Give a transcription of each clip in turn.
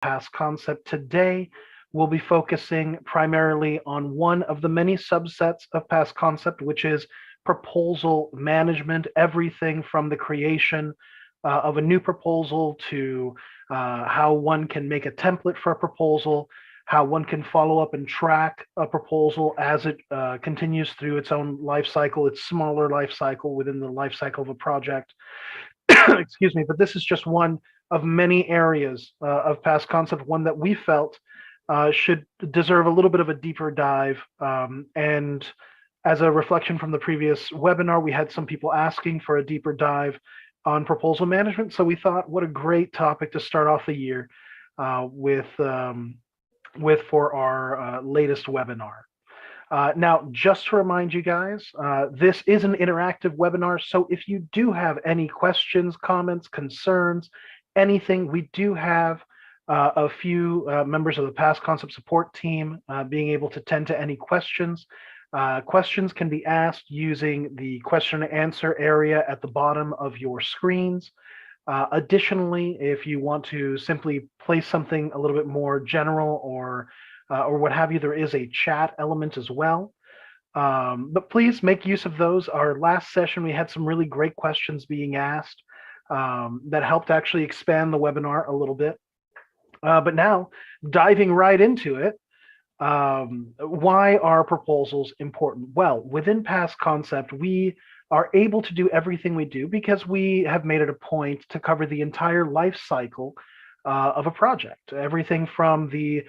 Past Concept. Today, we'll be focusing primarily on one of the many subsets of Past Concept, which is proposal management, everything from the creation of a new proposal to how one can make a template for a proposal, how one can follow up and track a proposal as it continues through its own life cycle, its smaller life cycle within the life cycle of a project. Excuse me, but this is just one of many areas of Past Concept, one that we felt should deserve a little bit of a deeper dive. And as a reflection from the previous webinar, we had some people asking for a deeper dive on proposal management. So we thought, what a great topic to start off the year with for our latest webinar. Now, just to remind you guys, this is an interactive webinar, so if you do have any questions, comments, concerns, anything, we do have a few members of the Past Concept support team being able to tend to any questions. Questions can be asked using the question and answer area at the bottom of your screens. Additionally, if you want to simply place something a little bit more general or what have you, there is a chat element as well. But please make use of those. Our last session, we had some really great questions being asked that helped actually expand the webinar a little bit. But now, diving right into it, why are proposals important? Well, within Past Concept, we are able to do everything we do because we have made it a point to cover the entire life cycle of a project. Everything from the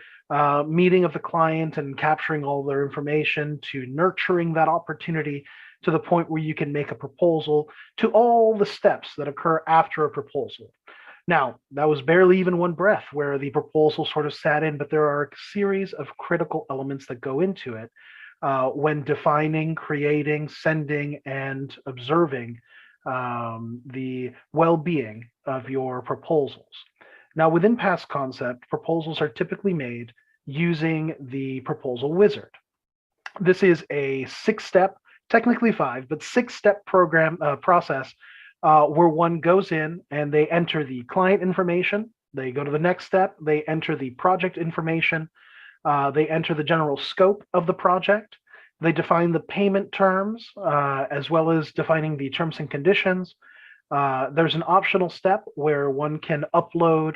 meeting of the client and capturing all their information to nurturing that opportunity to the point where you can make a proposal to all the steps that occur after a proposal. Now, that was barely even one breath where the proposal sort of sat in, but there are a series of critical elements that go into it when defining, creating, sending, and observing the well-being of your proposals. Now, within Past Concept, proposals are typically made using the proposal wizard. This is a 6-step, technically 5, but 6-step program process where one goes in and they enter the client information. They go to the next step. They enter the project information. They enter the general scope of the project. They define the payment terms as well as defining the terms and conditions. There's an optional step where one can upload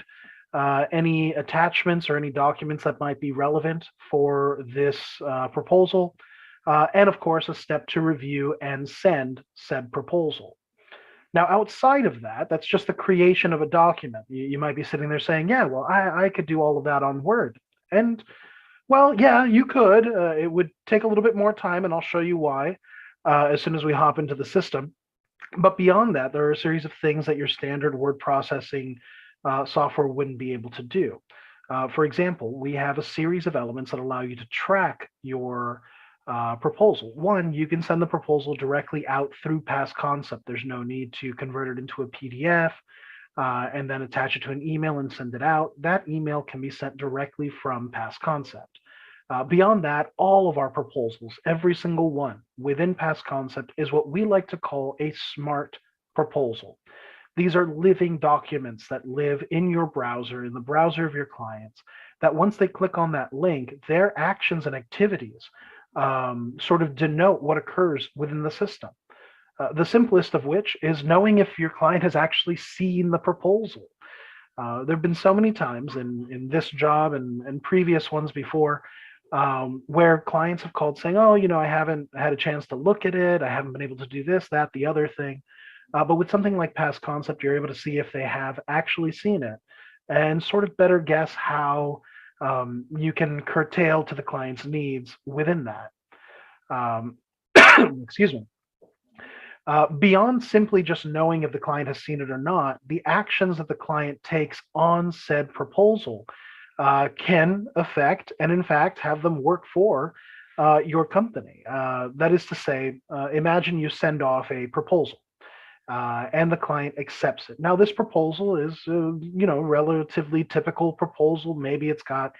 any attachments or any documents that might be relevant for this proposal. And of course, a step to review and send said proposal. Now, outside of that, that's just the creation of a document. You might be sitting there saying, yeah, well, I could do all of that on Word. And well, yeah, you could. It would take a little bit more time, and I'll show you why as soon as we hop into the system. But beyond that, there are a series of things that your standard word processing software wouldn't be able to do. For example, we have a series of elements that allow you to track your proposal. One, you can send the proposal directly out through Past Concept. There's no need to convert it into a PDF and then attach it to an email and send it out. That email can be sent directly from Past Concept. Beyond that, all of our proposals, every single one within Past Concept is what we like to call a smart proposal. These are living documents that live in your browser, in the browser of your clients, that once they click on that link, their actions and activities sort of denote what occurs within the system. The simplest of which is knowing if your client has actually seen the proposal. There have been so many times in this job and previous ones before where clients have called saying, oh, I haven't had a chance to look at it. I haven't been able to do this, that, the other thing. But with something like Past Concept, you're able to see if they have actually seen it and sort of better guess how you can curtail to the client's needs within that. Excuse me. Beyond simply just knowing if the client has seen it or not, the actions that the client takes on said proposal can affect and in fact have them work for your company. That is to say, imagine you send off a proposal and the client accepts it. Now, this proposal is, relatively typical proposal. Maybe it's got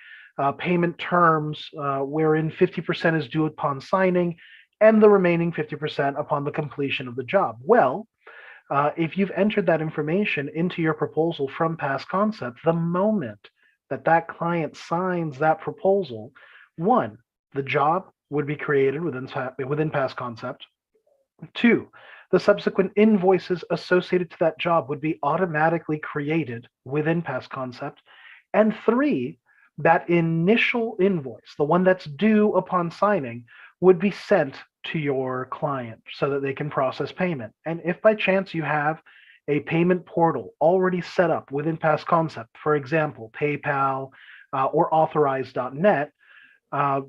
payment terms wherein 50% is due upon signing and the remaining 50% upon the completion of the job. Well, if you've entered that information into your proposal from Past Concept, the moment that that client signs that proposal, one, the job would be created within Past Concept. Two, the subsequent invoices associated to that job would be automatically created within Past Concept. And three, that initial invoice, the one that's due upon signing, would be sent to your client so that they can process payment. And if by chance you have a payment portal already set up within Past Concept, for example, PayPal or authorize.net,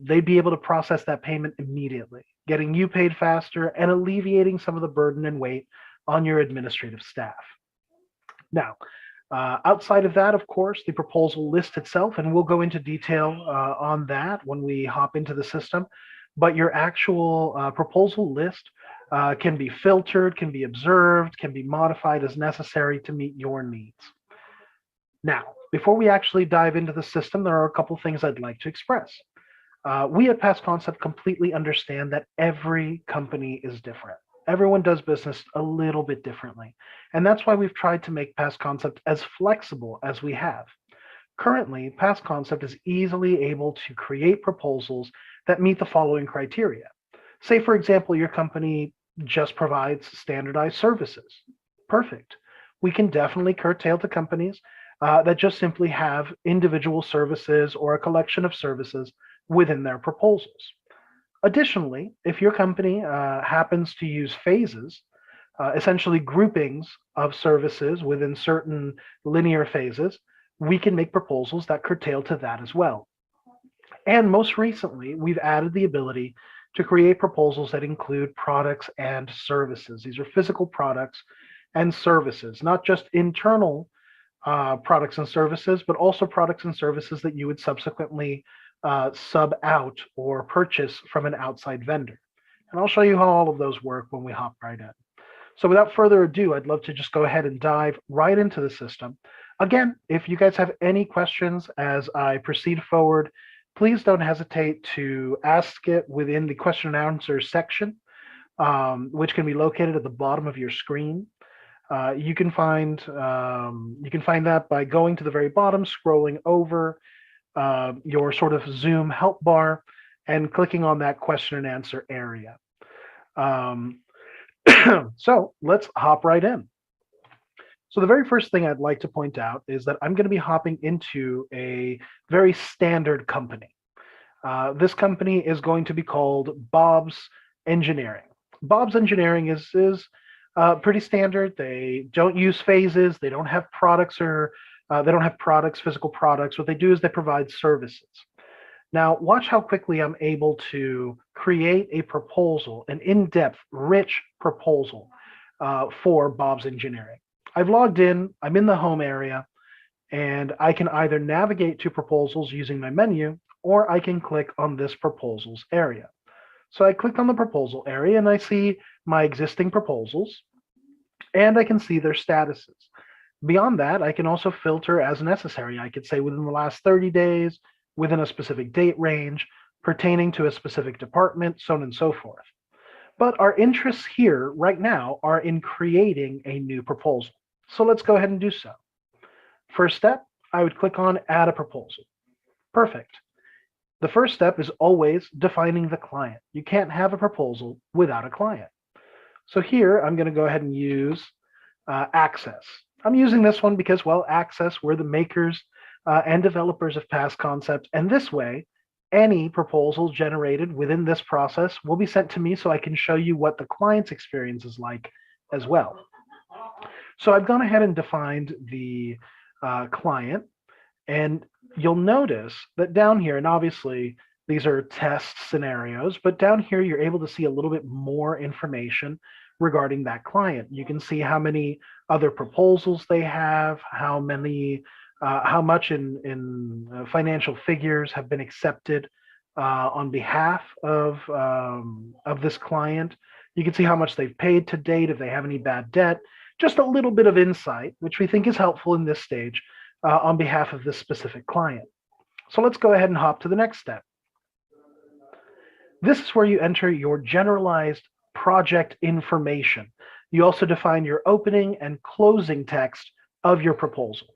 they'd be able to process that payment immediately, getting you paid faster and alleviating some of the burden and weight on your administrative staff. Now, outside of that, of course, the proposal list itself, and we'll go into detail on that when we hop into the system, but your actual proposal list can be filtered, can be observed, can be modified as necessary to meet your needs. Now, before we actually dive into the system, there are a couple things I'd like to express. We at Past Concept completely understand that every company is different. Everyone does business a little bit differently. And that's why we've tried to make Past Concept as flexible as we have. Currently, Past Concept is easily able to create proposals that meet the following criteria. Say, for example, your company just provides standardized services. Perfect. We can definitely curtail to companies that just simply have individual services or a collection of services within their proposals. Additionally, if your company happens to use phases, essentially groupings of services within certain linear phases, we can make proposals that curtail to that as well. And most recently, we've added the ability to create proposals that include products and services. These are physical products and services, not just internal products and services, but also products and services that you would subsequently sub out or purchase from an outside vendor. And I'll show you how all of those work when we hop right in. So without further ado, I'd love to just go ahead and dive right into the system. Again, if you guys have any questions as I proceed forward, please don't hesitate to ask it within the question and answer section, which can be located at the bottom of your screen. You can find that by going to the very bottom, scrolling over your sort of Zoom help bar and clicking on that question and answer area. So let's hop right in. So the very first thing I'd like to point out is that I'm going to be hopping into a very standard company. This company is going to be called Bob's Engineering. Bob's Engineering is pretty standard. They don't use phases. They don't have products physical products. What they do is they provide services. Now, watch how quickly I'm able to create a proposal, an in-depth, rich proposal for Bob's Engineering. I've logged in, I'm in the home area, and I can either navigate to proposals using my menu, or I can click on this proposals area. So I clicked on the proposal area and I see my existing proposals, and I can see their statuses. Beyond that, I can also filter as necessary. I could say within the last 30 days, within a specific date range, pertaining to a specific department, so on and so forth. But our interests here right now are in creating a new proposal. So let's go ahead and do so. First step, I would click on Add a Proposal. Perfect. The first step is always defining the client. You can't have a proposal without a client. So here, I'm going to go ahead and use Access. I'm using this one because, well, Access, we're the makers and developers of Past Concept, and this way, any proposals generated within this process will be sent to me so I can show you what the client's experience is like as well. So I've gone ahead and defined the client, and you'll notice that down here, and obviously these are test scenarios, but down here you're able to see a little bit more information regarding that client. You can see how many other proposals they have, how much in financial figures have been accepted on behalf of this client. You can see how much they've paid to date, if they have any bad debt, just a little bit of insight, which we think is helpful in this stage on behalf of this specific client. So let's go ahead and hop to the next step. This is where you enter your generalized project information. You also define your opening and closing text of your proposal.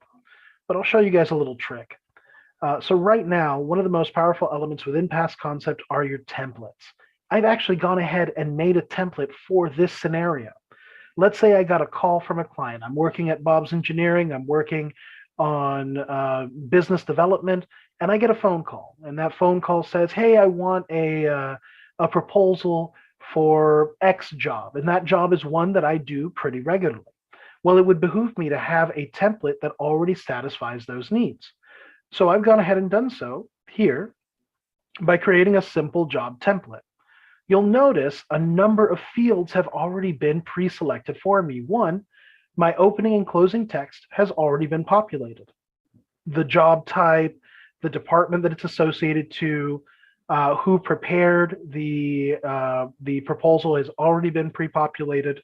But I'll show you guys a little trick. So right now, one of the most powerful elements within past concept are your templates. I've actually gone ahead and made a template for this scenario. Let's say I got a call from a client. I'm working at Bob's Engineering. I'm working on business development, and I get a phone call. And that phone call says, "Hey, I want a proposal for X job," and that job is one that I do pretty regularly. Well, it would behoove me to have a template that already satisfies those needs. So I've gone ahead and done so here by creating a simple job template. You'll notice a number of fields have already been pre-selected for me. One, my opening and closing text has already been populated. The job type, the department that it's associated to, who prepared the proposal has already been pre-populated.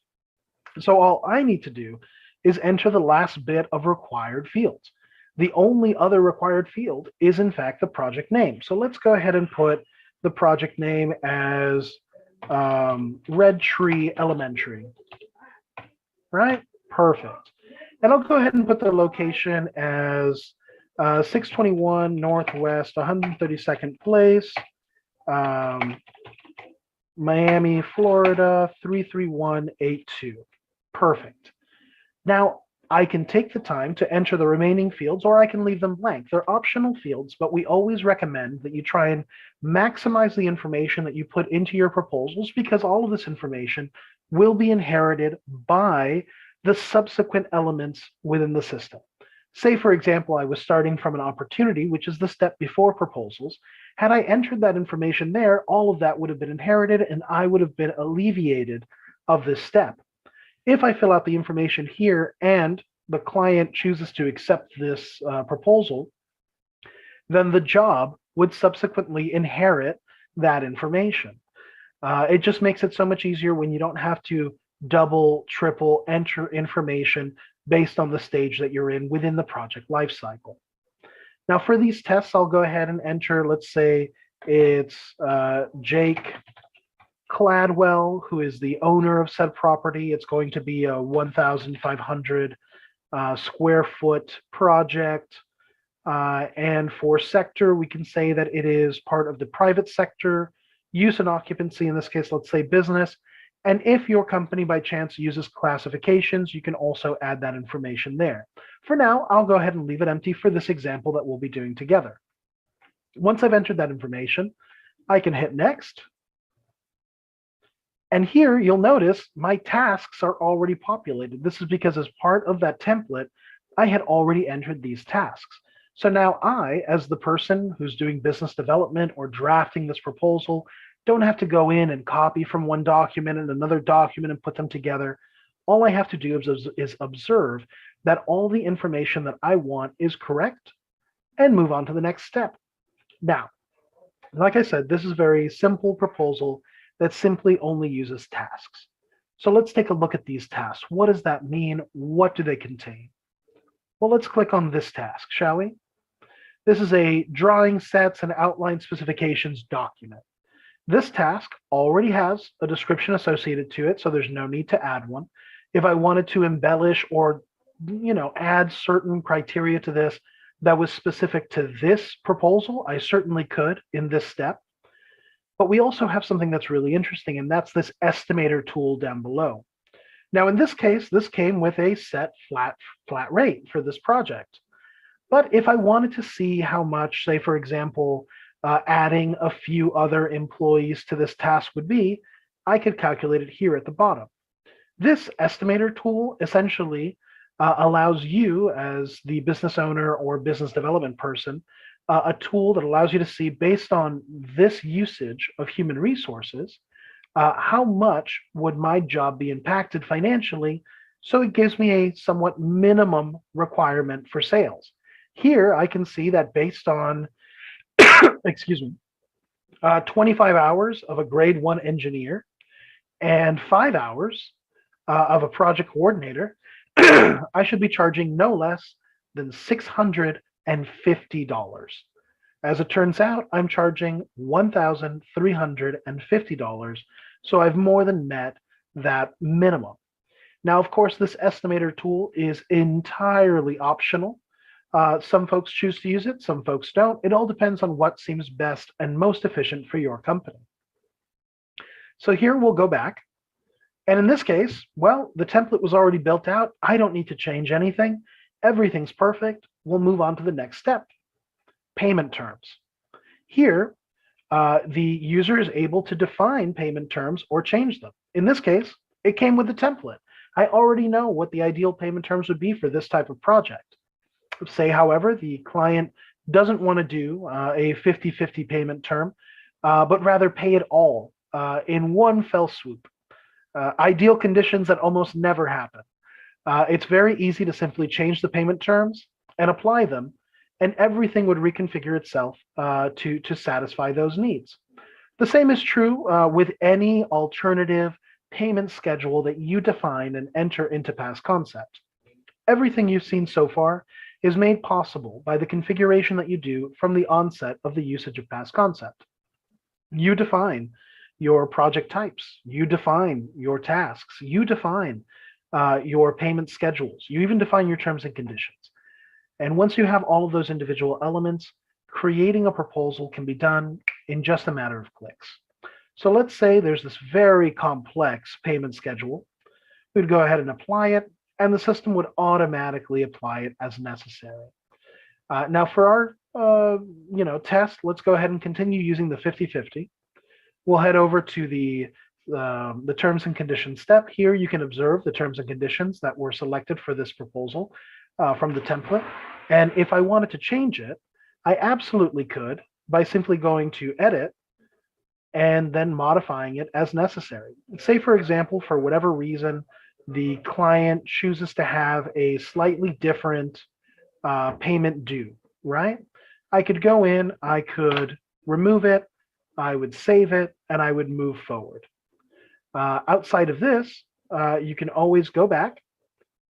So all I need to do is enter the last bit of required fields. The only other required field is in fact the project name. So let's go ahead and put the project name as Red Tree Elementary, right? Perfect. And I'll go ahead and put the location as 621 Northwest 132nd Place, Miami, Florida 33182. Perfect. Now, I can take the time to enter the remaining fields, or I can leave them blank. They're optional fields, but we always recommend that you try and maximize the information that you put into your proposals, because all of this information will be inherited by the subsequent elements within the system. Say, for example, I was starting from an opportunity, which is the step before proposals. Had I entered that information there, all of that would have been inherited and I would have been alleviated of this step. If I fill out the information here and the client chooses to accept this proposal, then the job would subsequently inherit that information. It just makes it so much easier when you don't have to double, triple enter information based on the stage that you're in within the project lifecycle. Now for these tests, I'll go ahead and enter, let's say it's Jake Cladwell, who is the owner of said property. It's going to be a 1,500 square foot project. And for sector, we can say that it is part of the private sector, use and occupancy, in this case, let's say business. And if your company by chance uses classifications, you can also add that information there. For now, I'll go ahead and leave it empty for this example that we'll be doing together. Once I've entered that information, I can hit next. And here you'll notice my tasks are already populated. This is because as part of that template, I had already entered these tasks. So now I, as the person who's doing business development or drafting this proposal, don't have to go in and copy from one document and another document and put them together. All I have to do is observe that all the information that I want is correct and move on to the next step. Now, like I said, this is a very simple proposal that simply only uses tasks. So let's take a look at these tasks. What does that mean? What do they contain? Well, let's click on this task, shall we? This is a drawing sets and outline specifications document. This task already has a description associated to it, so there's no need to add one. If I wanted to embellish or add certain criteria to this that was specific to this proposal, I certainly could in this step. But we also have something that's really interesting, and that's this estimator tool down below. Now, in this case, this came with a set flat rate for this project. But if I wanted to see how much, say, for example, adding a few other employees to this task would be, I could calculate it here at the bottom. This estimator tool essentially allows you as the business owner or business development person a tool that allows you to see, based on this usage of human resources, how much would my job be impacted financially. So it gives me a somewhat minimum requirement for sales. Here I can see that based on, excuse me, 25 hours of a grade 1 engineer and 5 hours of a project coordinator, I should be charging no less than $650. As it turns out, I'm charging $1,350, so I've more than met that minimum. Now, of course, this estimator tool is entirely optional. Some folks choose to use it, some folks don't. It all depends on what seems best and most efficient for your company. So here we'll go back. And in this case, well, the template was already built out. I don't need to change anything. Everything's perfect. We'll move on to the next step, payment terms. Here, the user is able to define payment terms or change them. In this case, it came with the template. I already know what the ideal payment terms would be for this type of project. Say, however, the client doesn't want to do a 50-50 payment term, but rather pay it all in one fell swoop. Ideal conditions that almost never happen. It's very easy to simply change the payment terms and apply them, and everything would reconfigure itself to satisfy those needs. The same is true with any alternative payment schedule that you define and enter into past concept. Everything you've seen so far is made possible by the configuration that you do from the onset of the usage of past concept. You define your project types, you define your tasks, you define your payment schedules, you even define your terms and conditions. And once you have all of those individual elements, creating a proposal can be done in just a matter of clicks. So let's say there's this very complex payment schedule. We'd go ahead and apply it, and the system would automatically apply it as necessary. Now for our test, let's go ahead and continue using the 50-50. We'll head over to the terms and conditions step. Here you can observe the terms and conditions that were selected for this proposal from the template. And if I wanted to change it, I absolutely could by simply going to edit and then modifying it as necessary. Say, for example, for whatever reason, the client chooses to have a slightly different payment due, right? I could go in, I could remove it, I would save it, and I would move forward. Outside of this, you can always go back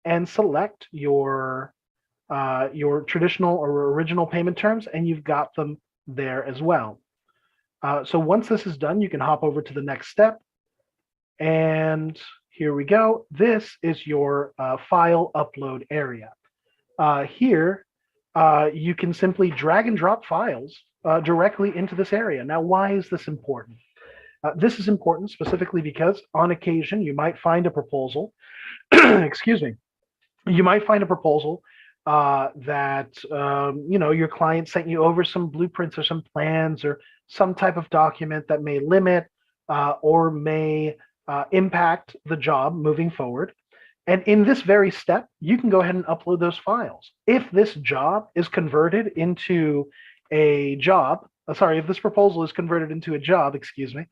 and select your traditional or original payment terms, and you've got them there as well. So once this is done, you can hop over to the next step. And here we go. This is your file upload area. Here, you can simply drag and drop files directly into this area. Now, why is this important? This is important specifically because on occasion, you might find a proposal, excuse me, you might find a proposal that your client sent you over some blueprints or some plans or some type of document that may limit or may impact the job moving forward. And in this very step, you can go ahead and upload those files. If this job is converted into a job, if this proposal is converted into a job, excuse me,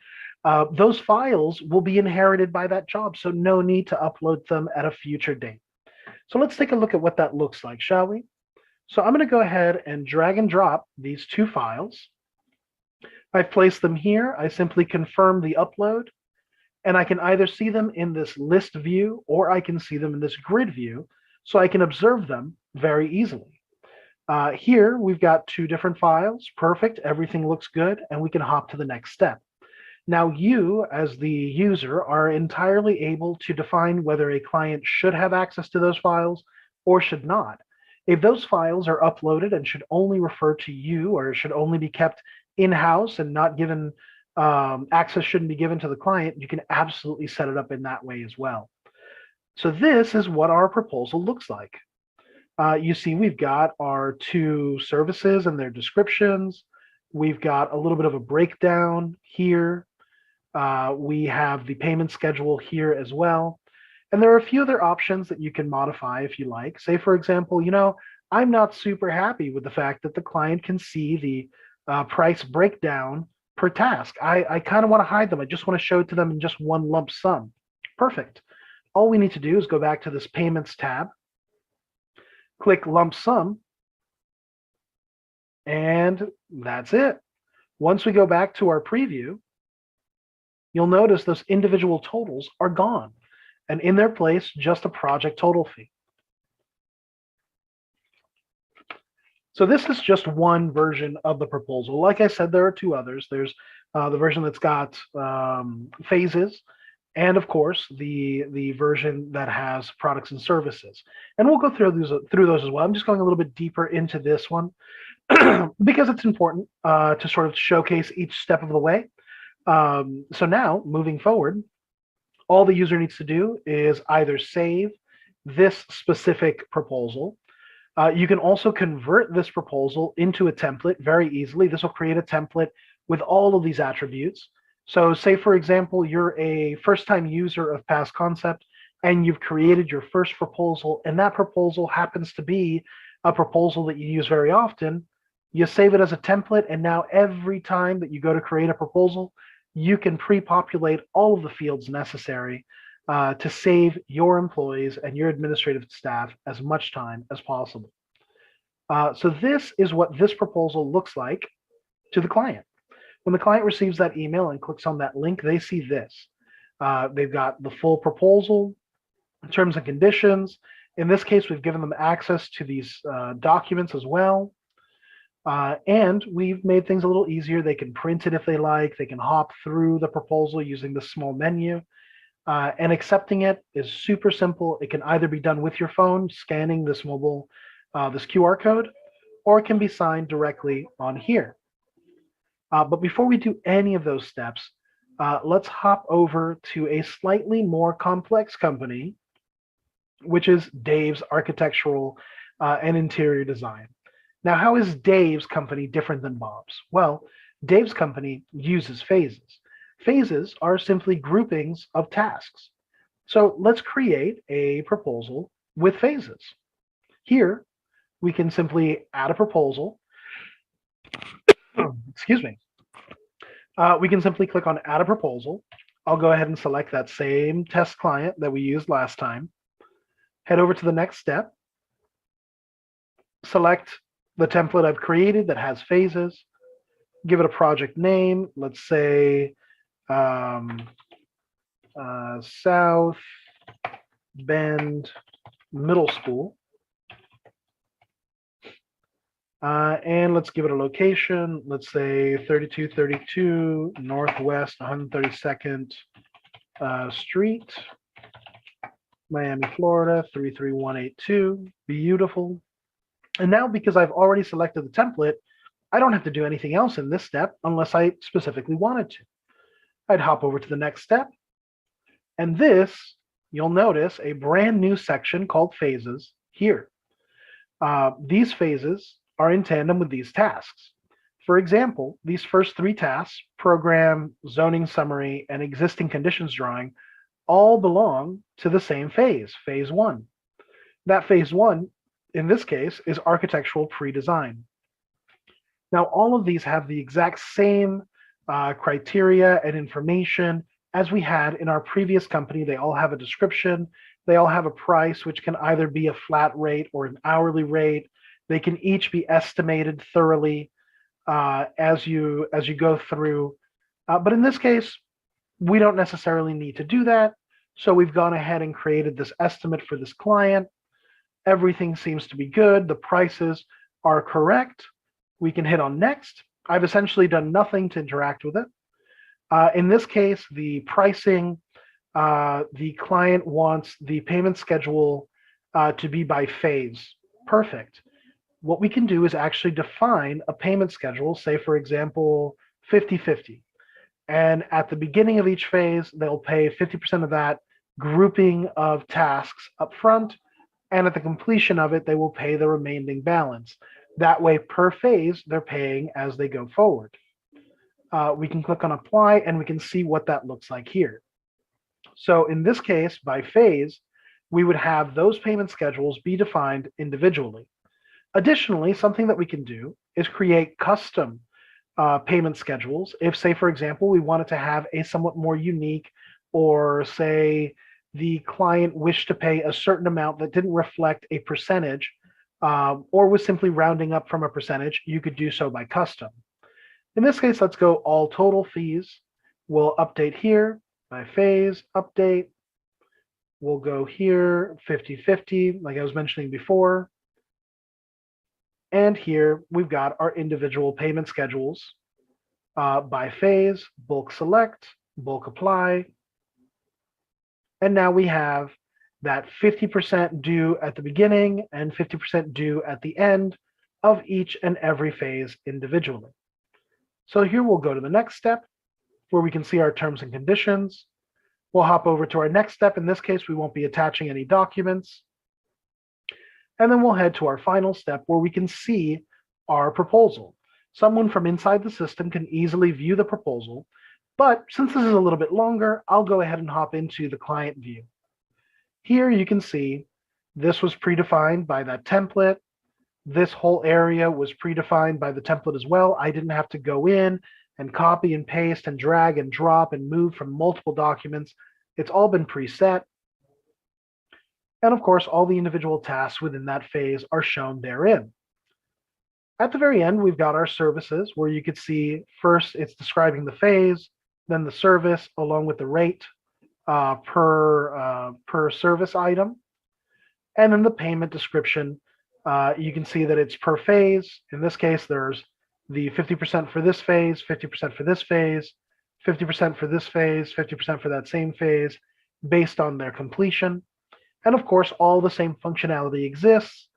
those files will be inherited by that job. So no need to upload them at a future date. So let's take a look at what that looks like, shall we? So I'm going to go ahead and drag and drop these two files. I've placed them here. I simply confirm the upload, and I can either see them in this list view or I can see them in this grid view, so I can observe them very easily. Here we've got two different files. Perfect. Everything looks good, and we can hop to the next step. Now you, as the user, are entirely able to define whether a client should have access to those files or should not. If those files are uploaded and should only refer to you or should only be kept in-house and not given, access shouldn't be given to the client, you can absolutely set it up in that way as well. So this is what our proposal looks like. You see, we've got our two services and their descriptions. We've got a little bit of a breakdown here. We have the payment schedule here as well. And there are a few other options that you can modify if you like. Say, for example, I'm not super happy with the fact that the client can see the price breakdown per task. I kind of want to hide them. I just want to show it to them in just one lump sum. Perfect. All we need to do is go back to this Payments tab, click Lump Sum, and that's it. Once we go back to our preview, you'll notice those individual totals are gone, and in their place, just a project total fee. So this is just one version of the proposal. Like I said, there are two others. There's the version that's got phases, and of course the version that has products and services. And we'll go through those as well. I'm just going a little bit deeper into this one because it's important to sort of showcase each step of the way. So now moving forward, all the user needs to do is either save this specific proposal. You can also convert this proposal into a template very easily. This will create a template with all of these attributes. So say, for example, you're a first-time user of Past Concept and you've created your first proposal, and that proposal happens to be a proposal that you use very often. You save it as a template, and now every time that you go to create a proposal, you can pre-populate all of the fields necessary to save your employees and your administrative staff as much time as possible. So this is what this proposal looks like to the client. When the client receives that email and clicks on that link, they see this. They've got the full proposal, terms and conditions. In this case, we've given them access to these documents as well. And we've made things a little easier. They can print it if they like. They can hop through the proposal using the small menu. And accepting it is super simple. It can either be done with your phone, scanning this this QR code, or it can be signed directly on here. But before we do any of those steps, let's hop over to a slightly more complex company, which is Dave's Architectural and Interior Design. Now, how is Dave's company different than Bob's? Well, Dave's company uses phases. Phases are simply groupings of tasks. So let's create a proposal with phases. Here, we can simply add a proposal. Excuse me. We can simply click on Add a Proposal. I'll go ahead and select that same test client that we used last time. Head over to the next step. Select the template I've created that has phases. Give it a project name. Let's say South Bend Middle School. And let's give it a location. Let's say 3232 Northwest 132nd Street, Miami, Florida 33182. Beautiful. And now, because I've already selected the template, I don't have to do anything else in this step unless I specifically wanted to. I'd hop over to the next step. And this, you'll notice a brand new section called Phases here. These phases are in tandem with these tasks. For example, these first three tasks, program, zoning summary, and existing conditions drawing, all belong to the same phase, phase one. That phase one, in this case, is architectural pre-design. Now, all of these have the exact same criteria and information as we had in our previous company. They all have a description. They all have a price, which can either be a flat rate or an hourly rate. They can each be estimated thoroughly as you go through. But in this case, we don't necessarily need to do that. So we've gone ahead and created this estimate for this client. Everything seems to be good. The prices are correct. We can hit on next. I've essentially done nothing to interact with it. In this case, the pricing, the client wants the payment schedule to be by phase. Perfect. What we can do is actually define a payment schedule, say, for example, 50-50. And at the beginning of each phase, they'll pay 50% of that grouping of tasks up front. And at the completion of it, they will pay the remaining balance. That way, per phase, they're paying as they go forward. We can click on Apply, and we can see what that looks like here. So in this case, by phase, we would have those payment schedules be defined individually. Additionally, something that we can do is create custom payment schedules. If, say, for example, we wanted to have a somewhat more unique, or say the client wished to pay a certain amount that didn't reflect a percentage, or was simply rounding up from a percentage, you could do so by custom. In this case, let's go all total fees. We'll update here by phase, update. We'll go here 50-50, like I was mentioning before. And here we've got our individual payment schedules by phase, bulk select, bulk apply. And now we have that 50% due at the beginning and 50% due at the end of each and every phase individually. So here we'll go to the next step where we can see our terms and conditions. We'll hop over to our next step. In this case, we won't be attaching any documents. And then we'll head to our final step where we can see our proposal. Someone from inside the system can easily view the proposal, but since this is a little bit longer, I'll go ahead and hop into the client view. Here you can see this was predefined by that template. This whole area was predefined by the template as well. I didn't have to go in and copy and paste and drag and drop and move from multiple documents. It's all been preset. And of course, all the individual tasks within that phase are shown therein. At the very end, we've got our services where you could see first it's describing the phase, then the service along with the rate per service item. And then the payment description, you can see that it's per phase. In this case, there's the 50% for this phase, 50% for this phase, 50% for this phase, 50% for that same phase based on their completion. And of course, all the same functionality exists.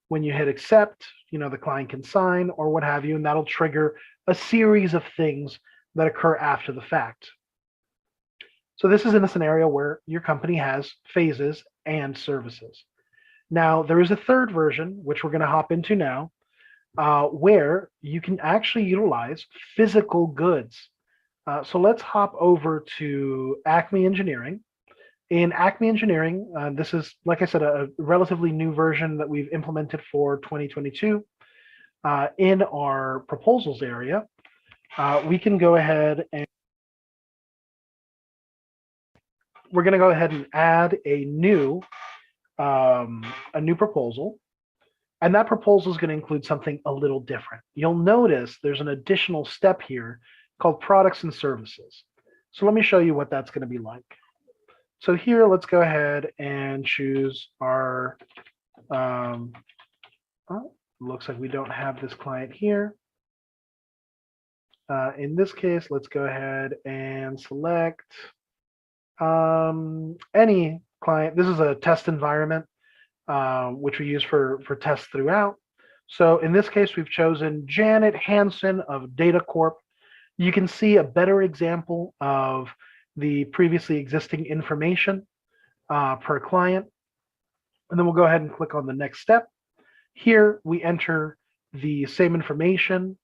When you hit accept, the client can sign or what have you, and that'll trigger a series of things that occur after the fact. So this is in a scenario where your company has phases and services. Now, there is a third version, which we're going to hop into now, where you can actually utilize physical goods. So let's hop over to Acme Engineering. In Acme Engineering, this is, like I said, a relatively new version that we've implemented for 2022. In our proposals area, we can go ahead and we're going to go ahead and add a new proposal. And that proposal is going to include something a little different. You'll notice there's an additional step here called products and services. So let me show you what that's going to be like. So here, let's go ahead and choose our, looks like we don't have this client here. In this case, let's go ahead and select any client. This is a test environment, which we use for tests throughout. So in this case, we've chosen Janet Hansen of Data Corp. You can see a better example of the previously existing information per client. And then we'll go ahead and click on the next step. Here we enter the same information,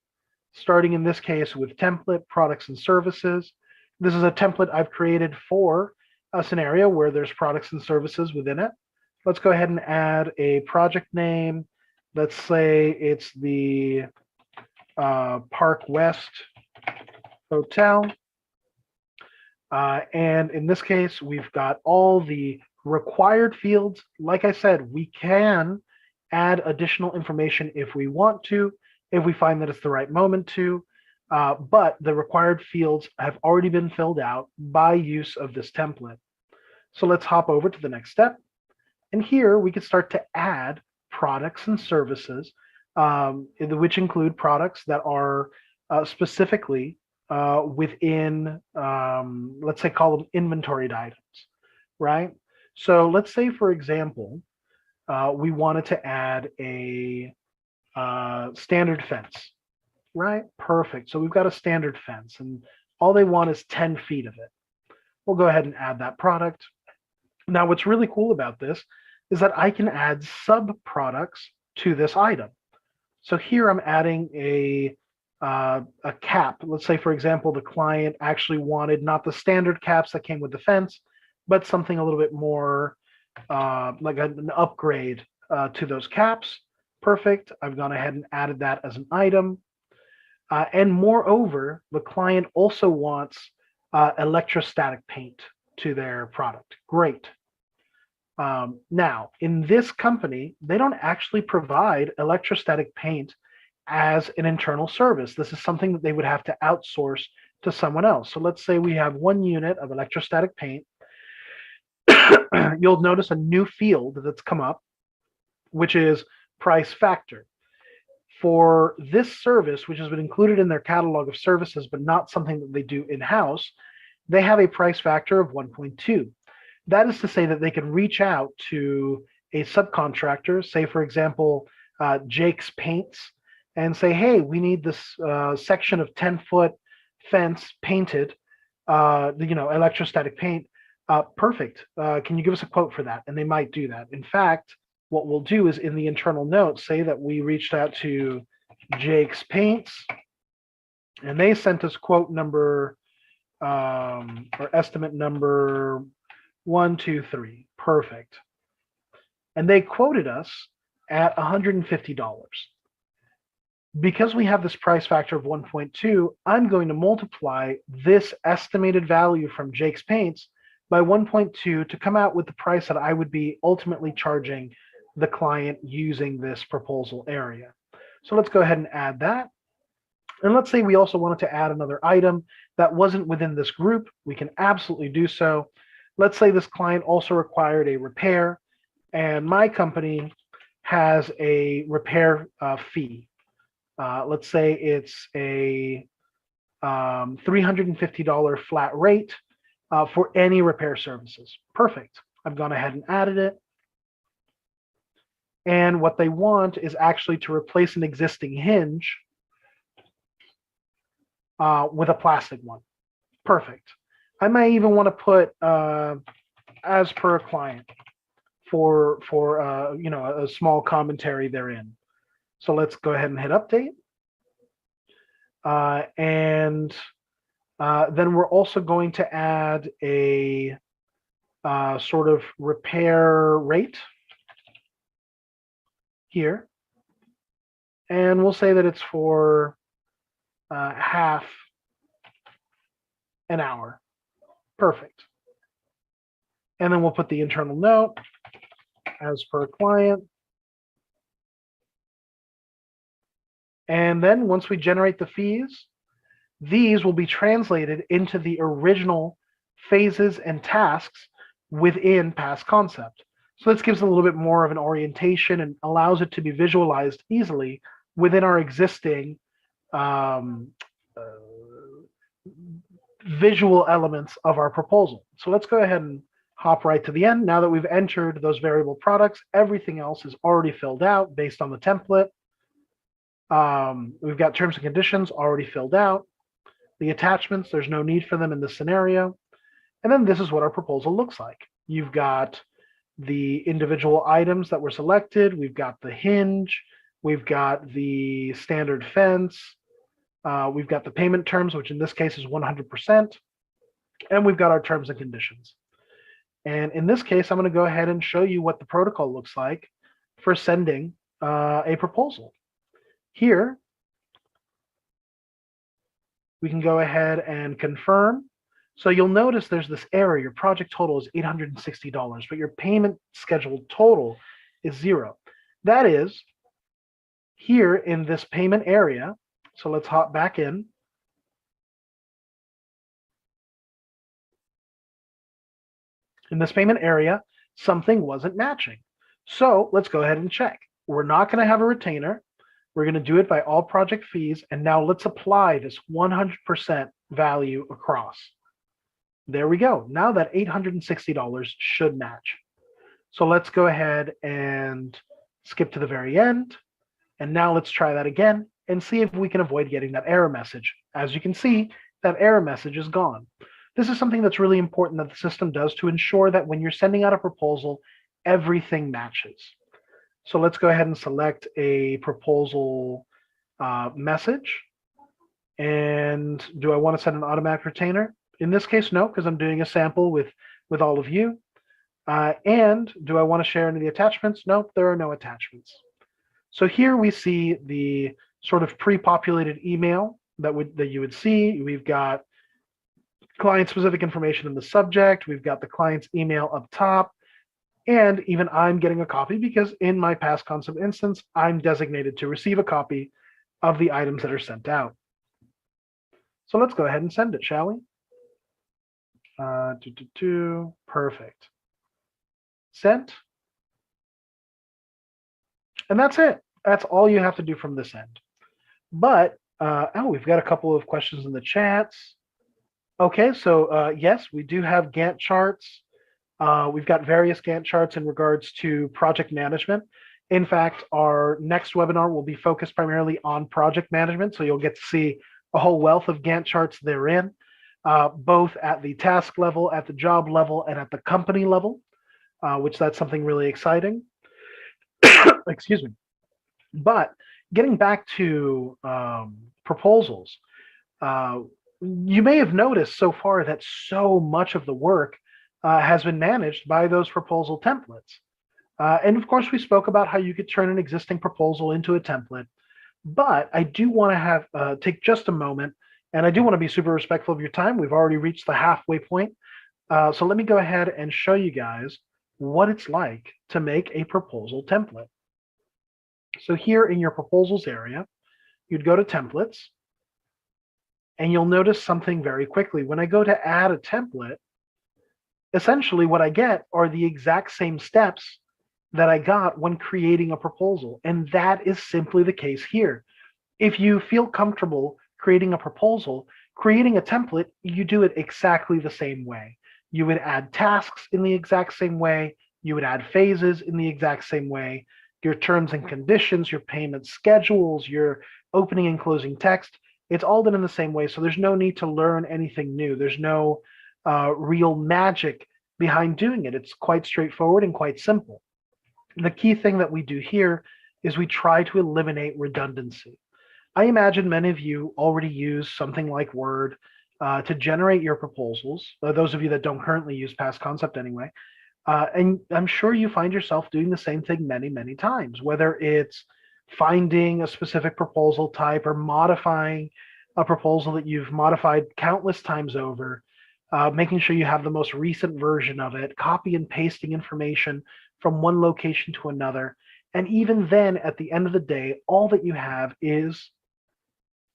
starting in this case with template, products and services. This is a template I've created for a scenario where there's products and services within it. Let's go ahead and add a project name. Let's say it's the Park West Hotel. And in this case, we've got all the required fields. Like I said, we can add additional information if we want to, if we find that it's the right moment to, but the required fields have already been filled out by use of this template. So let's hop over to the next step. And here we can start to add products and services, which include products that are specifically within, let's say, call them inventoried items, right? So let's say, for example, we wanted to add a standard fence, right? Perfect. So we've got a standard fence and all they want is 10 feet of it. We'll go ahead and add that product. Now, what's really cool about this is that I can add sub-products to this item. So here I'm adding a cap. Let's say, for example, the client actually wanted not the standard caps that came with the fence, but something a little bit more like an upgrade to those caps. Perfect. I've gone ahead and added that as an item. And moreover, the client also wants electrostatic paint to their product. Great. Now, in this company, they don't actually provide electrostatic paint as an internal service. This is something that they would have to outsource to someone else. So let's say we have 1 unit of electrostatic paint. You'll notice a new field that's come up, which is price factor. For this service, which has been included in their catalog of services, but not something that they do in-house, they have a price factor of 1.2. That is to say that they can reach out to a subcontractor, say, for example, Jake's Paints, and say, hey, we need this section of 10-foot fence painted, electrostatic paint. Perfect. Can you give us a quote for that? And they might do that. In fact, what we'll do is in the internal notes, say that we reached out to Jake's Paints, and they sent us quote number or estimate number 123. Perfect. And they quoted us at $150. Because we have this price factor of 1.2, I'm going to multiply this estimated value from Jake's Paints by 1.2 to come out with the price that I would be ultimately charging the client using this proposal area. So let's go ahead and add that. And let's say we also wanted to add another item that wasn't within this group. We can absolutely do so. Let's say this client also required a repair, and my company has a repair fee. Let's say it's a $350 flat rate for any repair services. Perfect. I've gone ahead and added it. And what they want is actually to replace an existing hinge with a plastic one. Perfect. I might even want to put as per a client for a small commentary therein. So let's go ahead and hit update. And then we're also going to add a sort of repair rate here. And we'll say that it's for half an hour. Perfect. And then we'll put the internal note as per client. And then once we generate the fees, these will be translated into the original phases and tasks within past concept. So this gives a little bit more of an orientation and allows it to be visualized easily within our existing visual elements of our proposal. So let's go ahead and hop right to the end. Now that we've entered those variable products, everything else is already filled out based on the template. We've got terms and conditions already filled out. The attachments, there's no need for them in this scenario. And then this is what our proposal looks like. You've got the individual items that were selected. We've got the hinge. We've got the standard fence. We've got the payment terms, which in this case is 100%. And we've got our terms and conditions. And in this case, I'm going to go ahead and show you what the protocol looks like for sending a proposal. Here, we can go ahead and confirm. So you'll notice there's this error. Your project total is $860, but your payment scheduled total is 0. That is here in this payment area. So let's hop back in. In this payment area, something wasn't matching. So let's go ahead and check. We're not going to have a retainer. We're going to do it by all project fees. And now let's apply this 100% value across. There we go. Now that $860 should match. So let's go ahead and skip to the very end. And now let's try that again and see if we can avoid getting that error message. As you can see, that error message is gone. This is something that's really important that the system does to ensure that when you're sending out a proposal, everything matches. So let's go ahead and select a proposal message. And do I want to send an automatic retainer? In this case, no, because I'm doing a sample with all of you. And do I want to share any of the attachments? No, there are no attachments. So here we see the sort of pre-populated email that you would see. We've got client-specific information in the subject. We've got the client's email up top. And even I'm getting a copy because in my past concept instance, I'm designated to receive a copy of the items that are sent out. So let's go ahead and send it, shall we? Perfect. Sent. And that's it. That's all you have to do from this end. But, we've got a couple of questions in the chats. Okay, so yes, we do have Gantt charts. We've got various Gantt charts in regards to project management. In fact, our next webinar will be focused primarily on project management, so you'll get to see a whole wealth of Gantt charts therein, both at the task level, at the job level, and at the company level, which that's something really exciting. Excuse me. But getting back to proposals, you may have noticed so far that so much of the work has been managed by those proposal templates. And of course, we spoke about how you could turn an existing proposal into a template. But I do want to have take just a moment, and I do want to be super respectful of your time. We've already reached the halfway point. So let me go ahead and show you guys what it's like to make a proposal template. So here in your proposals area, you'd go to templates, and you'll notice something very quickly. When I go to add a template, essentially what I get are the exact same steps that I got when creating a proposal. And that is simply the case here. If you feel comfortable creating a proposal, creating a template, you do it exactly the same way. You would add tasks in the exact same way. You would add phases in the exact same way. Your terms and conditions, your payment schedules, your opening and closing text, it's all done in the same way. So there's no need to learn anything new. There's no real magic behind doing it. It's quite straightforward and quite simple. The key thing that we do here is we try to eliminate redundancy. I imagine many of you already use something like Word to generate your proposals, those of you that don't currently use Past Concept anyway. And I'm sure you find yourself doing the same thing many, many times, whether it's finding a specific proposal type or modifying a proposal that you've modified countless times over, making sure you have the most recent version of it, copy and pasting information from one location to another. And even then, at the end of the day, all that you have is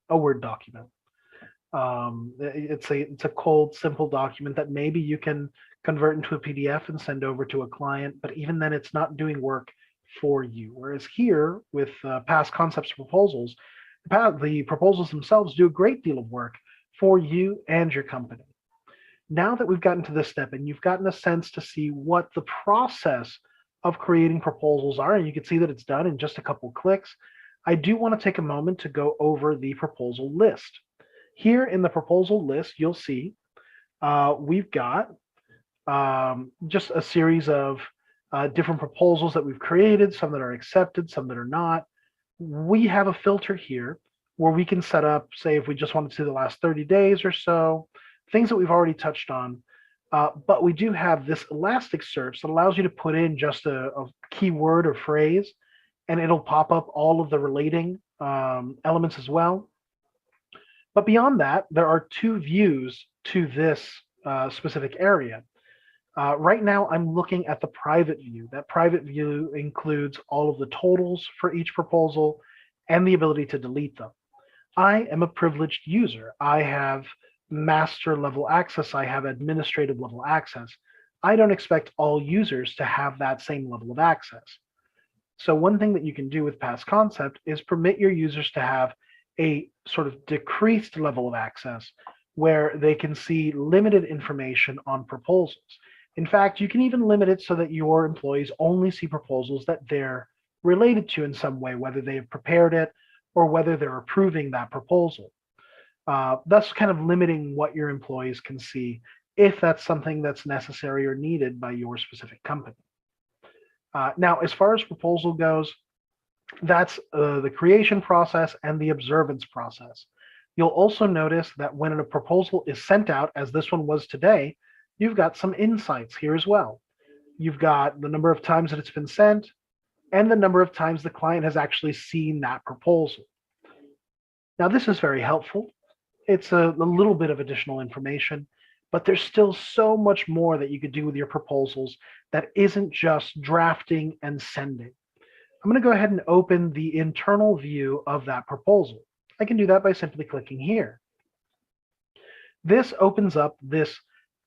a Word document. It's a cold, simple document that maybe you can convert into a PDF and send over to a client, but even then it's not doing work for you. Whereas here with Past Concepts proposals, the proposals themselves do a great deal of work for you and your company. Now that we've gotten to this step and you've gotten a sense to see what the process of creating proposals are, and you can see that it's done in just a couple clicks, I do want to take a moment to go over the proposal list. Here in the proposal list, you'll see we've got just a series of different proposals that we've created, some that are accepted, some that are not. We have a filter here where we can set up, say, if we just wanted to see the last 30 days or so, things that we've already touched on. But we do have this Elasticsearch that allows you to put in just a keyword or phrase, and it'll pop up all of the relating elements as well. But beyond that, there are two views to this specific area. Right now, I'm looking at the private view. That private view includes all of the totals for each proposal and the ability to delete them. I am a privileged user. I have master level access. I have administrative level access. I don't expect all users to have that same level of access. So one thing that you can do with Past Concept is permit your users to have a sort of decreased level of access where they can see limited information on proposals. In fact, you can even limit it so that your employees only see proposals that they're related to in some way, whether they have prepared it or whether they're approving that proposal. Thus kind of limiting what your employees can see if that's something that's necessary or needed by your specific company. Now, as far as proposal goes, that's the creation process and the observance process. You'll also notice that when a proposal is sent out, as this one was today, you've got some insights here as well. You've got the number of times that it's been sent and the number of times the client has actually seen that proposal. Now, this is very helpful. It's a little bit of additional information, but there's still so much more that you could do with your proposals that isn't just drafting and sending. I'm going to go ahead and open the internal view of that proposal. I can do that by simply clicking here. This opens up this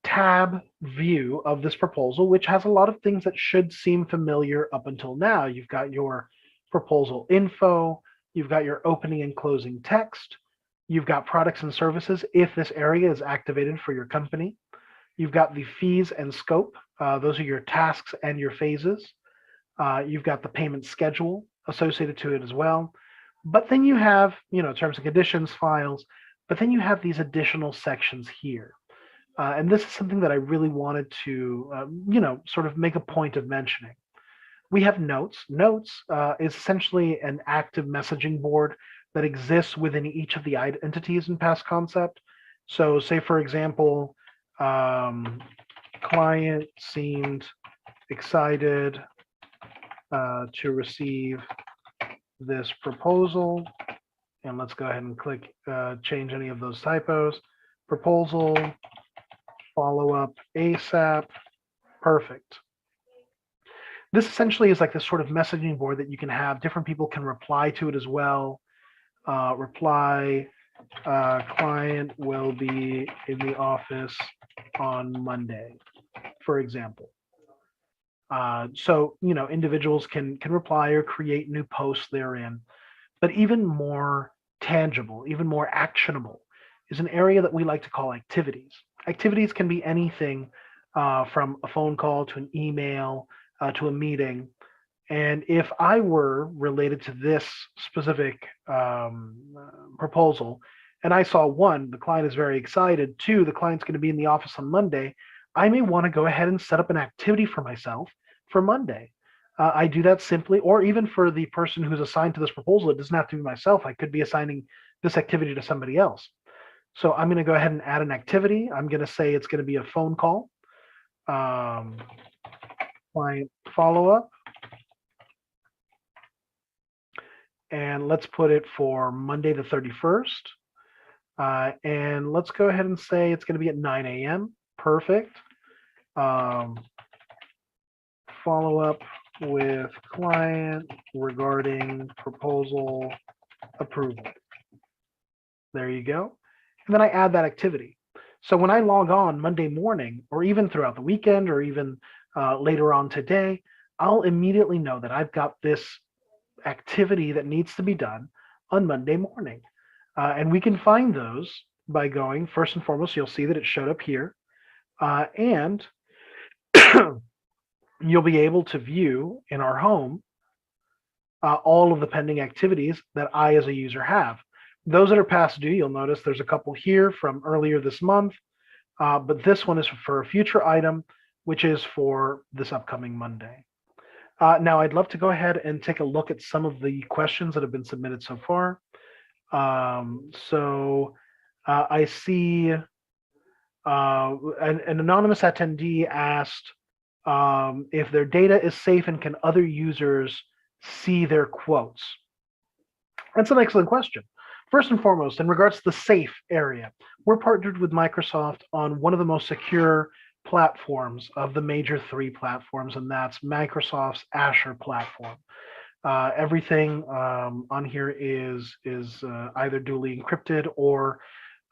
tab view of this proposal, which has a lot of things that should seem familiar up until now. You've got your proposal info, you've got your opening and closing text, you've got products and services if this area is activated for your company. You've got the fees and scope. Those are your tasks and your phases. You've got the payment schedule associated to it as well. But then you have, terms and conditions files, but then you have these additional sections here. And this is something that I really wanted to, sort of make a point of mentioning. We have notes. Notes is essentially an active messaging board that exists within each of the entities in past concept. So say, for example, client seemed excited to receive this proposal. And let's go ahead and click change any of those typos. Proposal, follow up ASAP. Perfect. This essentially is like this sort of messaging board that you can have. Different people can reply to it as well. Reply, client will be in the office on Monday, for example. So, individuals can reply or create new posts therein. But even more tangible, even more actionable is an area that we like to call activities. Activities can be anything from a phone call to an email to a meeting. And if I were related to this specific proposal, and I saw one, the client is very excited, two, the client's going to be in the office on Monday, I may want to go ahead and set up an activity for myself for Monday. I do that simply, or even for the person who's assigned to this proposal, it doesn't have to be myself. I could be assigning this activity to somebody else. So I'm going to go ahead and add an activity. I'm going to say it's going to be a phone call, client follow-up. And let's put it for Monday the 31st. And let's go ahead and say it's going to be at 9 a.m. Perfect. Follow up with client regarding proposal approval. There you go. And then I add that activity. So when I log on Monday morning, or even throughout the weekend, or even later on today, I'll immediately know that I've got this activity that needs to be done on Monday morning. And we can find those by going, first and foremost, you'll see that it showed up here. And you'll be able to view in our home all of the pending activities that I as a user have. Those that are past due, you'll notice there's a couple here from earlier this month, but this one is for a future item, which is for this upcoming Monday. Now, I'd love to go ahead and take a look at some of the questions that have been submitted so far. I see an anonymous attendee asked if their data is safe and can other users see their quotes? That's an excellent question. First and foremost, in regards to the safe area, we're partnered with Microsoft on one of the most secure platforms of the major three platforms, and that's Microsoft's Azure platform. Everything on here is either duly encrypted or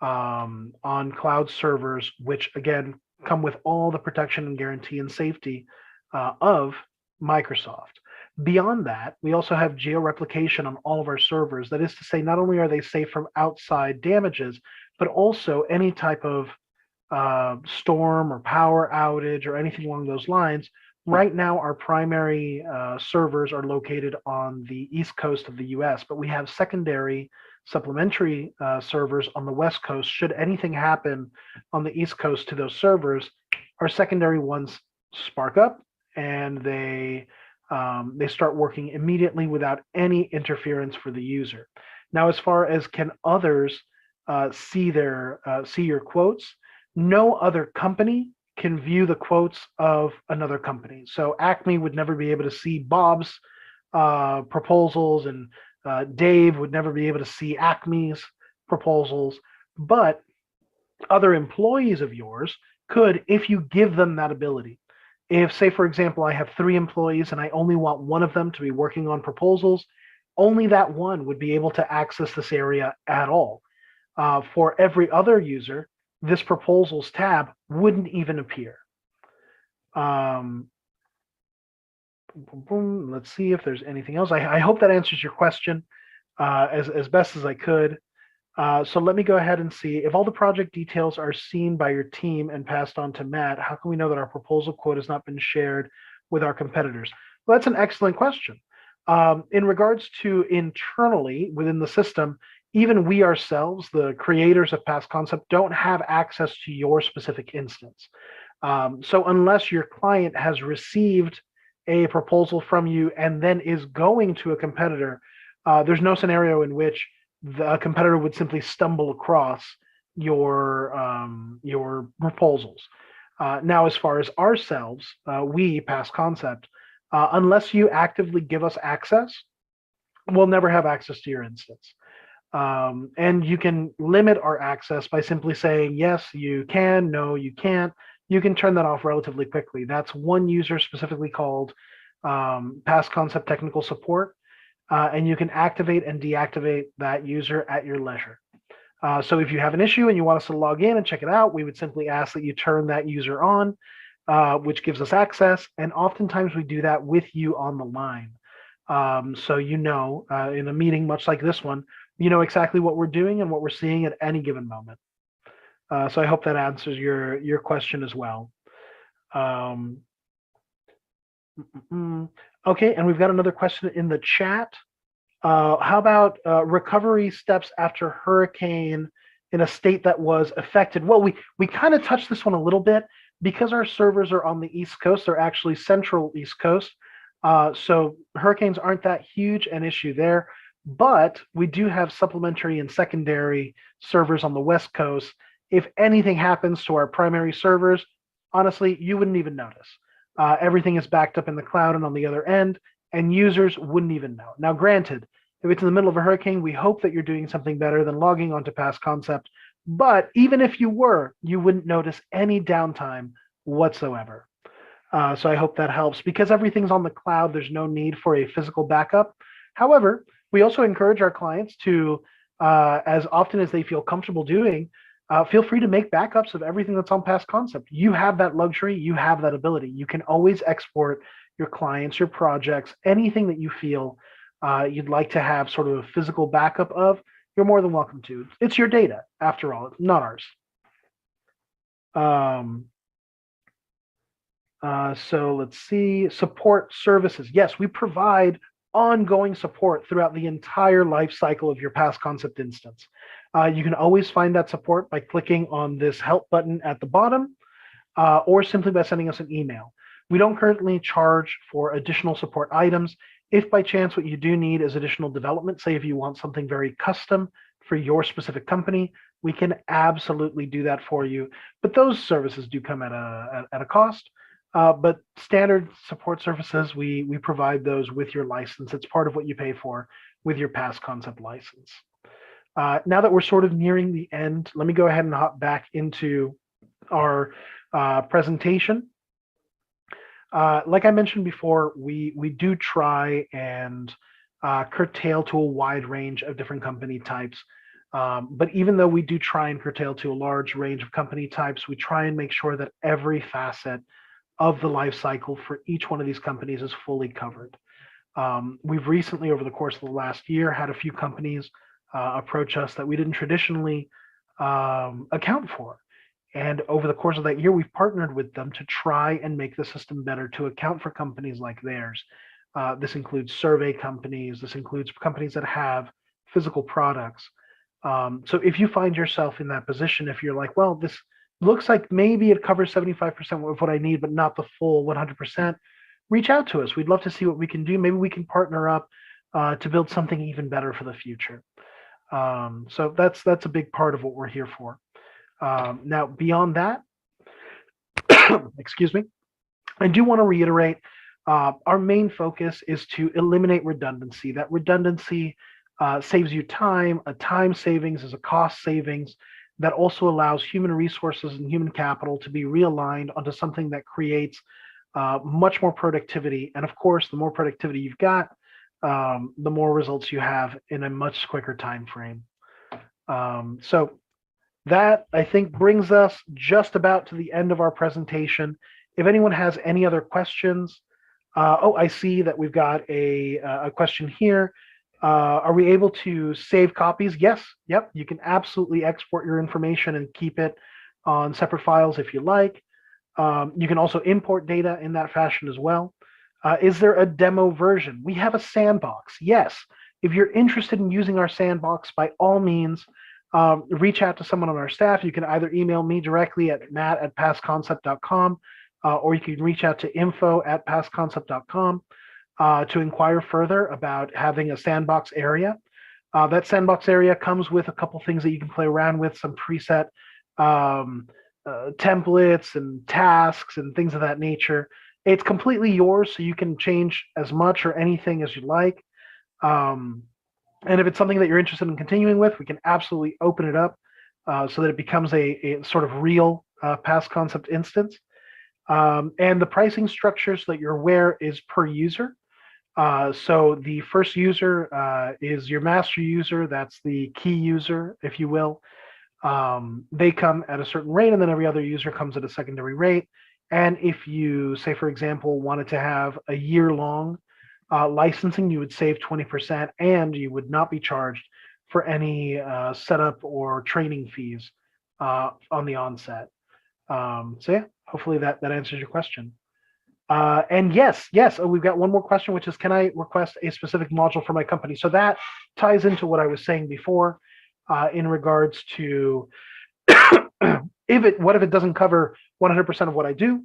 on cloud servers, which again come with all the protection and guarantee and safety of Microsoft. Beyond that, we also have geo-replication on all of our servers. That is to say, not only are they safe from outside damages, but also any type of storm or power outage or anything along those lines. Right now, our primary servers are located on the East Coast of the US, but we have secondary supplementary servers on the West Coast. Should anything happen on the East Coast to those servers, our secondary ones spark up and they start working immediately without any interference for the user. Now, as far as can others see your quotes, no other company can view the quotes of another company. So Acme would never be able to see Bob's proposals, and Dave would never be able to see Acme's proposals, but other employees of yours could if you give them that ability. If, say, for example, I have 3 employees and I only want one of them to be working on proposals, only that one would be able to access this area at all. For every other user, this proposals tab wouldn't even appear. Let's see if there's anything else. I hope that answers your question as best as I could. So let me go ahead and see if all the project details are seen by your team and passed on to Matt. How can we know that our proposal quote has not been shared with our competitors? Well, that's an excellent question. In regards to internally within the system, even we ourselves, the creators of Past Concept, don't have access to your specific instance. So unless your client has received a proposal from you and then is going to a competitor, there's no scenario in which the competitor would simply stumble across your proposals. Now, as far as ourselves, we Past Concept, unless you actively give us access, we'll never have access to your instance. And you can limit our access by simply saying, yes, you can, no, you can't. You can turn that off relatively quickly. That's one user specifically called Past Concept Technical Support, and you can activate and deactivate that user at your leisure. So if you have an issue and you want us to log in and check it out, we would simply ask that you turn that user on, which gives us access. And oftentimes we do that with you on the line. So in a meeting much like this one, you know exactly what we're doing and what we're seeing at any given moment. So I hope that answers your question as well. Okay, and we've got another question in the chat. How about recovery steps after hurricane in a state that was affected? Well, we kind of touched this one a little bit because our servers are on the East Coast. They're actually central East Coast. So hurricanes aren't that huge an issue there, but we do have supplementary and secondary servers on the West Coast. If anything happens to our primary servers, honestly, you wouldn't even notice. Everything is backed up in the cloud and on the other end, and users wouldn't even know. Now, granted, if it's in the middle of a hurricane, we hope that you're doing something better than logging onto Past Concept. But even if you were, you wouldn't notice any downtime whatsoever. So I hope that helps. Because everything's on the cloud, there's no need for a physical backup. However, we also encourage our clients to, as often as they feel comfortable doing, feel free to make backups of everything that's on Past Concept. You have that luxury, you have that ability. You can always export your clients, your projects, anything that you feel you'd like to have sort of a physical backup of, you're more than welcome to. It's your data, after all, it's not ours. So let's see, support services. Yes, we provide ongoing support throughout the entire life cycle of your Past Concept instance. You can always find that support by clicking on this help button at the bottom, or simply by sending us an email. We don't currently charge for additional support items. If by chance what you do need is additional development, say if you want something very custom for your specific company, we can absolutely do that for you. But those services do come at a cost. But standard support services, we provide those with your license. It's part of what you pay for with your Past Concept license. Now that we're sort of nearing the end, let me go ahead and hop back into our presentation. Like I mentioned before, we do try and curtail to a wide range of different company types. But even though we do try and curtail to a large range of company types, we try and make sure that every facet of the life cycle for each one of these companies is fully covered. We've recently, over the course of the last year, had a few companies approach us that we didn't traditionally account for. And over the course of that year, we've partnered with them to try and make the system better to account for companies like theirs. This includes survey companies. This includes companies that have physical products. So if you find yourself in that position, if you're like, well, this looks like maybe it covers 75% of what I need, but not the full 100%, reach out to us. We'd love to see what we can do. Maybe we can partner up to build something even better for the future. So that's a big part of what we're here for. Now, beyond that, excuse me, I do want to reiterate, our main focus is to eliminate redundancy. That redundancy saves you time. A time savings is a cost savings that also allows human resources and human capital to be realigned onto something that creates much more productivity. And of course, the more productivity you've got, the more results you have in a much quicker time frame. So that, I think, brings us just about to the end of our presentation. If anyone has any other questions, I see that we've got a question here. Are we able to save copies? Yes. Yep. You can absolutely export your information and keep it on separate files if you like. You can also import data in that fashion as well. Is there a demo version? We have a sandbox. Yes. If you're interested in using our sandbox, by all means, reach out to someone on our staff. You can either email me directly at matt@passconcept.com, or you can reach out to info@passconcept.com to inquire further about having a sandbox area. That sandbox area comes with a couple things that you can play around with, some preset templates and tasks and things of that nature. It's completely yours, so you can change as much or anything as you like. And if it's something that you're interested in continuing with, we can absolutely open it up so that it becomes a sort of real past concept instance. And the pricing structure, so that you're aware, is per user. So the first user is your master user. That's the key user, if you will. They come at a certain rate, and then every other user comes at a secondary rate. And if you, say, for example, wanted to have a year-long licensing, you would save 20%, and you would not be charged for any setup or training fees on the onset. So yeah, hopefully that answers your question. And yes, we've got one more question, which is, can I request a specific module for my company? So that ties into what I was saying before in regards to what if it doesn't cover 100% of what I do?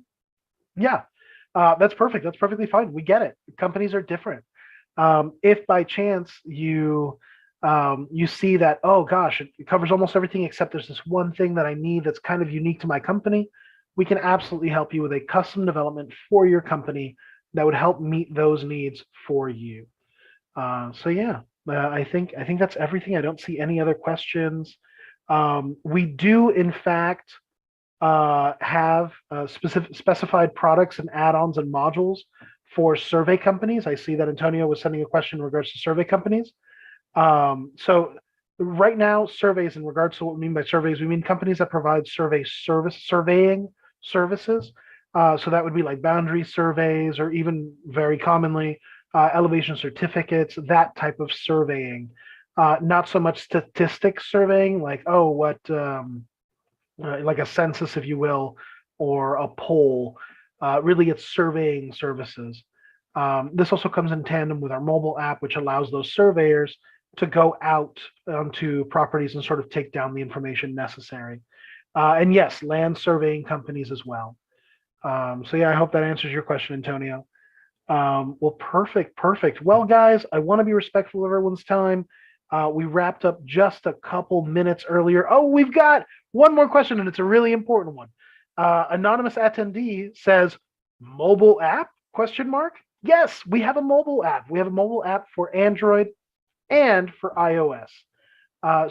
Yeah, that's perfect. That's perfectly fine. We get it. Companies are different. If by chance you see that, oh gosh, it covers almost everything except there's this one thing that I need that's kind of unique to my company, we can absolutely help you with a custom development for your company that would help meet those needs for you. So yeah, I think that's everything. I don't see any other questions. We do, in fact, have specified products and add-ons and modules for survey companies. I see that Antonio was sending a question in regards to survey companies. So right now, surveys, in regards to what we mean by surveys, we mean companies that provide surveying services. So that would be like boundary surveys, or even very commonly elevation certificates, that type of surveying. Not so much statistics surveying, like like a census, if you will, or a poll. Really, it's surveying services. This also comes in tandem with our mobile app, which allows those surveyors to go out onto properties and sort of take down the information necessary. And yes, land surveying companies as well. So yeah, I hope that answers your question, Antonio. Well, perfect. Well, guys, I want to be respectful of everyone's time. We wrapped up just a couple minutes earlier. Oh, we've got one more question, and it's a really important one. Anonymous attendee says, mobile app, ? Yes, we have a mobile app. We have a mobile app for Android and for iOS.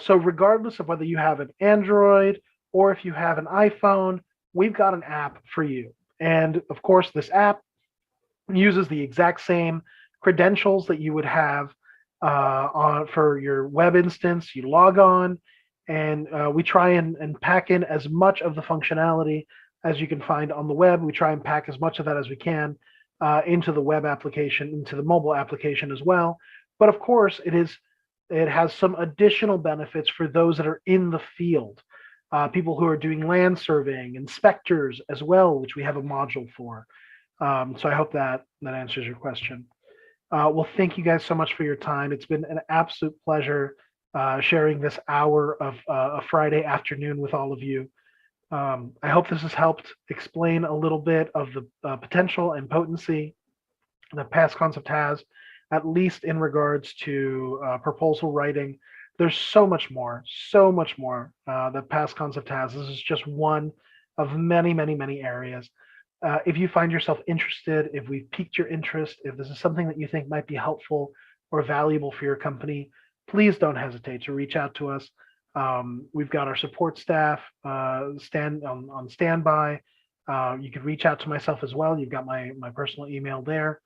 So regardless of whether you have an Android or if you have an iPhone, we've got an app for you. And of course, this app uses the exact same credentials that you would have for your web instance. You log on, and we try and pack in as much of the functionality as you can find on the web. We try and pack as much of that as we can into the web application, into the mobile application as well. But of course, it has some additional benefits for those that are in the field. People who are doing land surveying, inspectors as well, which we have a module for. So I hope that answers your question. Well, thank you guys so much for your time. It's been an absolute pleasure sharing this hour of a Friday afternoon with all of you. I hope this has helped explain a little bit of the potential and potency that Past Concept has, at least in regards to proposal writing. There's so much more that Past Concept has. This is just one of many, many, many areas. If you find yourself interested, if we've piqued your interest, if this is something that you think might be helpful or valuable for your company, please don't hesitate to reach out to us. We've got our support staff on standby. You could reach out to myself as well. You've got my personal email there.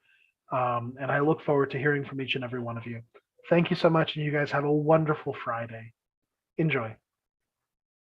And I look forward to hearing from each and every one of you. Thank you so much, and you guys have a wonderful Friday. Enjoy.